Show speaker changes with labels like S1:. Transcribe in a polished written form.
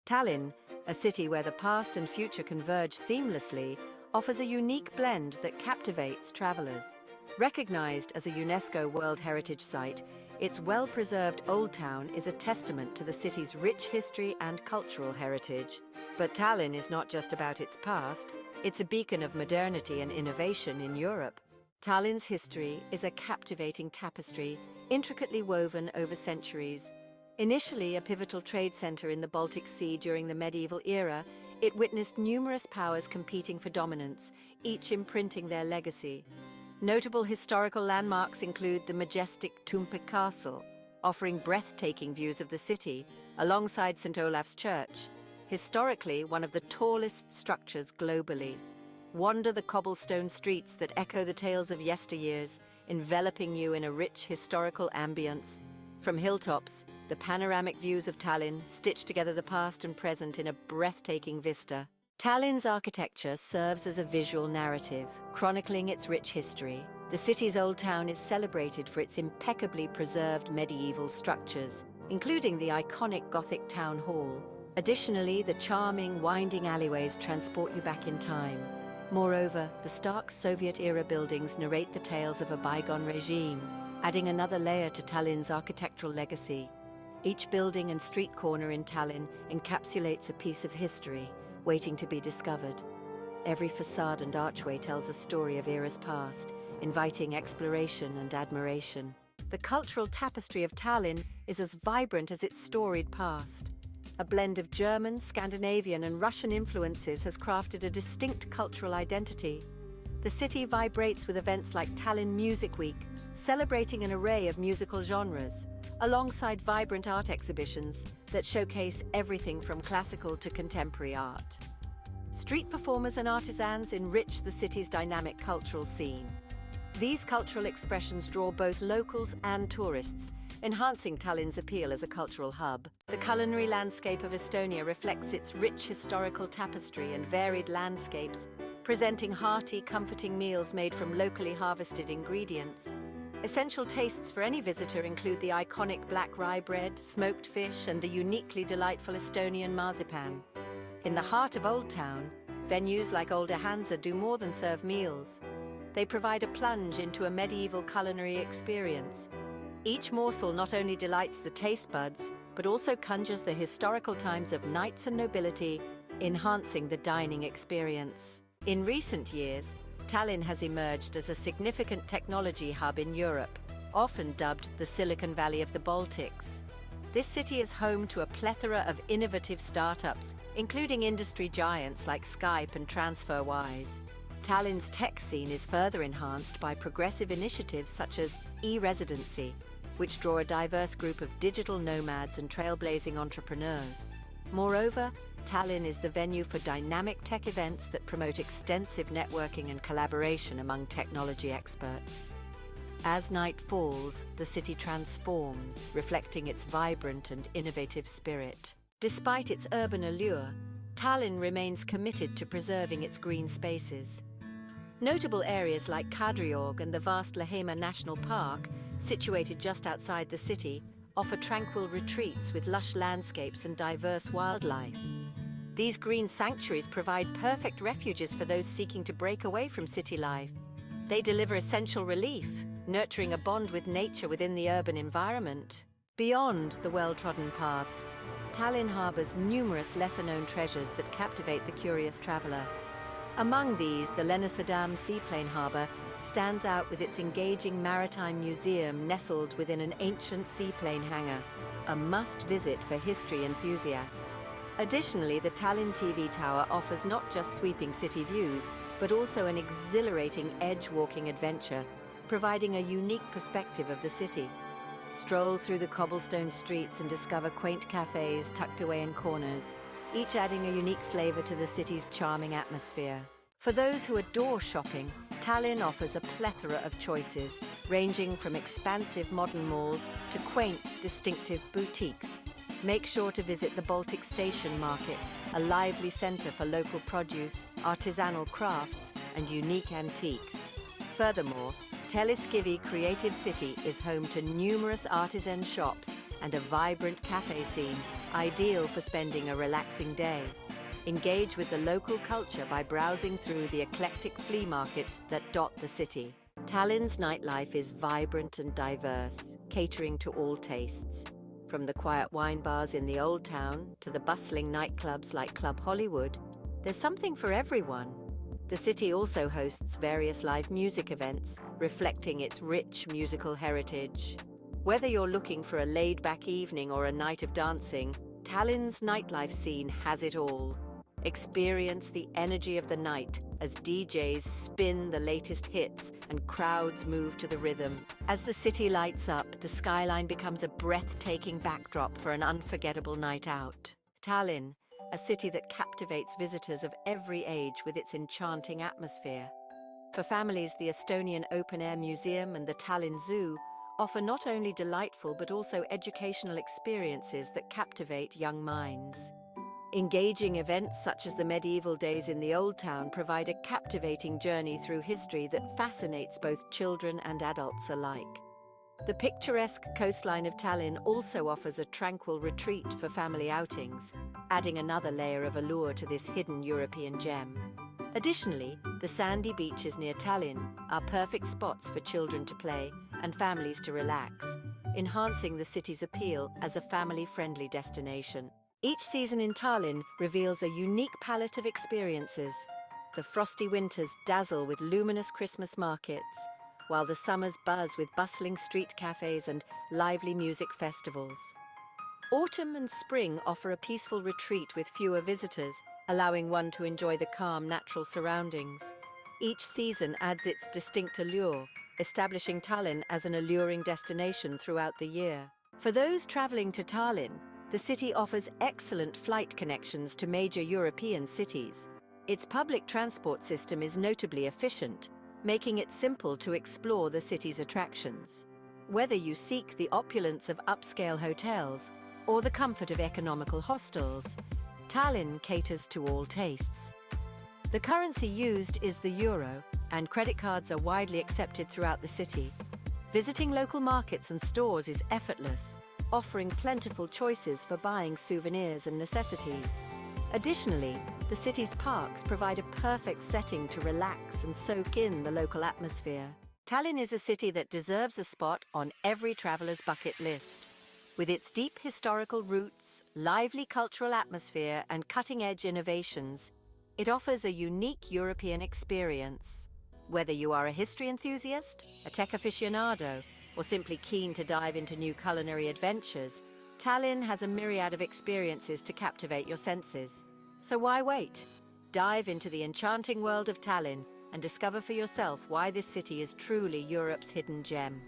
S1: Tallinn, a city where the past and future converge seamlessly, offers a unique blend that captivates travelers. Recognized as a UNESCO World Heritage Site, its well-preserved Old Town is a testament to the city's rich history and cultural heritage. But Tallinn is not just about its past, it's a beacon of modernity and innovation in Europe. Tallinn's history is a captivating tapestry, intricately woven over centuries. Initially a pivotal trade center in the Baltic Sea during the medieval era, it witnessed numerous powers competing for dominance, each imprinting their legacy. Notable historical landmarks include the majestic Toompea Castle, offering breathtaking views of the city, alongside St. Olaf's Church, historically one of the tallest structures globally. Wander the cobblestone streets that echo the tales of yesteryears, enveloping you in a rich historical ambience. From hilltops, the panoramic views of Tallinn stitch together the past and present in a breathtaking vista. Tallinn's architecture serves as a visual narrative, chronicling its rich history. The city's old town is celebrated for its impeccably preserved medieval structures, including the iconic Gothic town hall. Additionally, the charming, winding alleyways transport you back in time. Moreover, the stark Soviet-era buildings narrate the tales of a bygone regime, adding another layer to Tallinn's architectural legacy. Each building and street corner in Tallinn encapsulates a piece of history, waiting to be discovered. Every facade and archway tells a story of eras past, inviting exploration and admiration. The cultural tapestry of Tallinn is as vibrant as its storied past. A blend of German, Scandinavian, and Russian influences has crafted a distinct cultural identity. The city vibrates with events like Tallinn Music Week, celebrating an array of musical genres, alongside vibrant art exhibitions that showcase everything from classical to contemporary art. Street performers and artisans enrich the city's dynamic cultural scene. These cultural expressions draw both locals and tourists, enhancing Tallinn's appeal as a cultural hub. The culinary landscape of Estonia reflects its rich historical tapestry and varied landscapes, presenting hearty, comforting meals made from locally harvested ingredients. Essential tastes for any visitor include the iconic black rye bread, smoked fish, and the uniquely delightful Estonian marzipan. In the heart of Old Town, venues like Olde Hansa do more than serve meals. They provide a plunge into a medieval culinary experience. Each morsel not only delights the taste buds, but also conjures the historical times of knights and nobility, enhancing the dining experience. In recent years, Tallinn has emerged as a significant technology hub in Europe, often dubbed the Silicon Valley of the Baltics. This city is home to a plethora of innovative startups, including industry giants like Skype and TransferWise. Tallinn's tech scene is further enhanced by progressive initiatives such as e-residency, which draw a diverse group of digital nomads and trailblazing entrepreneurs. Moreover, Tallinn is the venue for dynamic tech events that promote extensive networking and collaboration among technology experts. As night falls, the city transforms, reflecting its vibrant and innovative spirit. Despite its urban allure, Tallinn remains committed to preserving its green spaces. Notable areas like Kadriorg and the vast Lahemaa National Park, situated just outside the city, offer tranquil retreats with lush landscapes and diverse wildlife. These green sanctuaries provide perfect refuges for those seeking to break away from city life. They deliver essential relief, nurturing a bond with nature within the urban environment. Beyond the well-trodden paths, Tallinn harbors numerous lesser-known treasures that captivate the curious traveler. Among these, the Lennusadam Seaplane Harbour stands out with its engaging maritime museum nestled within an ancient seaplane hangar, a must-visit for history enthusiasts. Additionally, the Tallinn TV Tower offers not just sweeping city views, but also an exhilarating edge-walking adventure, providing a unique perspective of the city. Stroll through the cobblestone streets and discover quaint cafes tucked away in corners, each adding a unique flavor to the city's charming atmosphere. For those who adore shopping, Tallinn offers a plethora of choices, ranging from expansive modern malls to quaint, distinctive boutiques. Make sure to visit the Baltic Station Market, a lively center for local produce, artisanal crafts, and unique antiques. Furthermore, Telliskivi Creative City is home to numerous artisan shops and a vibrant cafe scene, ideal for spending a relaxing day. Engage with the local culture by browsing through the eclectic flea markets that dot the city. Tallinn's nightlife is vibrant and diverse, catering to all tastes. From the quiet wine bars in the Old Town to the bustling nightclubs like Club Hollywood, there's something for everyone. The city also hosts various live music events, reflecting its rich musical heritage. Whether you're looking for a laid-back evening or a night of dancing, Tallinn's nightlife scene has it all. Experience the energy of the night as DJs spin the latest hits and crowds move to the rhythm. As the city lights up, the skyline becomes a breathtaking backdrop for an unforgettable night out. Tallinn, a city that captivates visitors of every age with its enchanting atmosphere. For families, the Estonian Open-Air Museum and the Tallinn Zoo offer not only delightful but also educational experiences that captivate young minds. Engaging events such as the medieval days in the Old Town provide a captivating journey through history that fascinates both children and adults alike. The picturesque coastline of Tallinn also offers a tranquil retreat for family outings, adding another layer of allure to this hidden European gem. Additionally, the sandy beaches near Tallinn are perfect spots for children to play and families to relax, enhancing the city's appeal as a family-friendly destination. Each season in Tallinn reveals a unique palette of experiences. The frosty winters dazzle with luminous Christmas markets, while the summers buzz with bustling street cafes and lively music festivals. Autumn and spring offer a peaceful retreat with fewer visitors, allowing one to enjoy the calm, natural surroundings. Each season adds its distinct allure, establishing Tallinn as an alluring destination throughout the year. For those traveling to Tallinn, the city offers excellent flight connections to major European cities. Its public transport system is notably efficient, making it simple to explore the city's attractions. Whether you seek the opulence of upscale hotels or the comfort of economical hostels, Tallinn caters to all tastes. The currency used is the euro, and credit cards are widely accepted throughout the city. Visiting local markets and stores is effortless, offering plentiful choices for buying souvenirs and necessities. Additionally, the city's parks provide a perfect setting to relax and soak in the local atmosphere. Tallinn is a city that deserves a spot on every traveler's bucket list. With its deep historical roots, lively cultural atmosphere, and cutting-edge innovations, it offers a unique European experience. Whether you are a history enthusiast, a tech aficionado, or simply keen to dive into new culinary adventures, Tallinn has a myriad of experiences to captivate your senses. So why wait? Dive into the enchanting world of Tallinn and discover for yourself why this city is truly Europe's hidden gem.